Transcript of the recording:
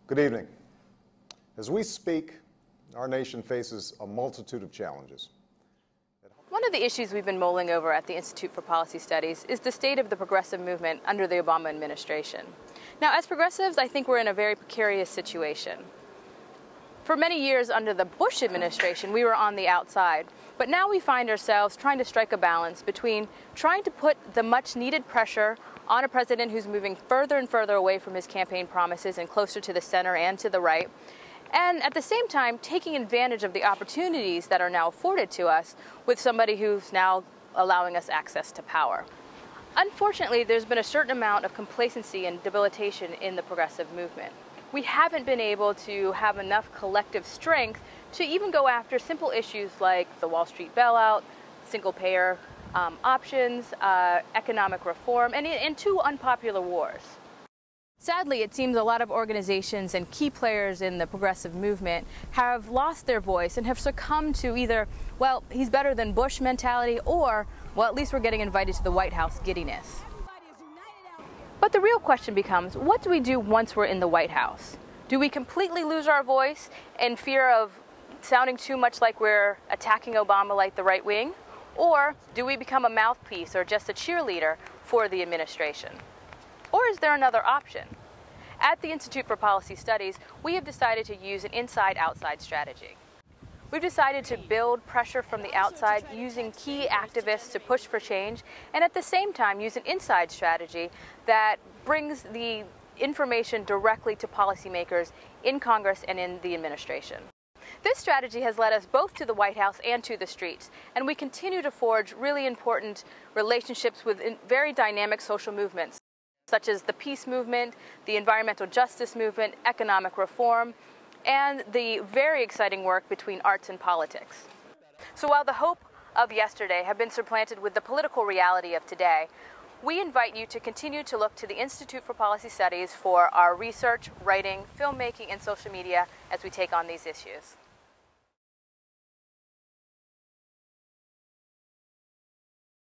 Good evening. As we speak, our nation faces a multitude of challenges. One of the issues we've been mulling over at the Institute for Policy Studies is the state of the progressive movement under the Obama administration. Now, as progressives, I think we're in a very precarious situation. For many years under the Bush administration, we were on the outside, but now we find ourselves trying to strike a balance between trying to put the much-needed pressure on a president who's moving further and further away from his campaign promises and closer to the center and to the right, and at the same time taking advantage of the opportunities that are now afforded to us with somebody who's now allowing us access to power. Unfortunately, there's been a certain amount of complacency and debilitation in the progressive movement. We haven't been able to have enough collective strength to even go after simple issues like the Wall Street bailout, single-payer options, economic reform, and two unpopular wars. Sadly, it seems a lot of organizations and key players in the progressive movement have lost their voice and have succumbed to either, well, he's better than Bush mentality, or, well, at least we're getting invited to the White House giddiness. But the real question becomes, what do we do once we're in the White House? Do we completely lose our voice in fear of sounding too much like we're attacking Obama like the right wing? Or do we become a mouthpiece or just a cheerleader for the administration? Or is there another option? At the Institute for Policy Studies, we have decided to use an inside-outside strategy. We've decided to build pressure from the outside using key activists to push for change, and at the same time use an inside strategy that brings the information directly to policymakers in Congress and in the administration. This strategy has led us both to the White House and to the streets, and we continue to forge really important relationships with very dynamic social movements, such as the peace movement, the environmental justice movement, economic reform, and the very exciting work between arts and politics. So while the hope of yesterday have been supplanted with the political reality of today, we invite you to continue to look to the Institute for Policy Studies for our research, writing, filmmaking, and social media as we take on these issues.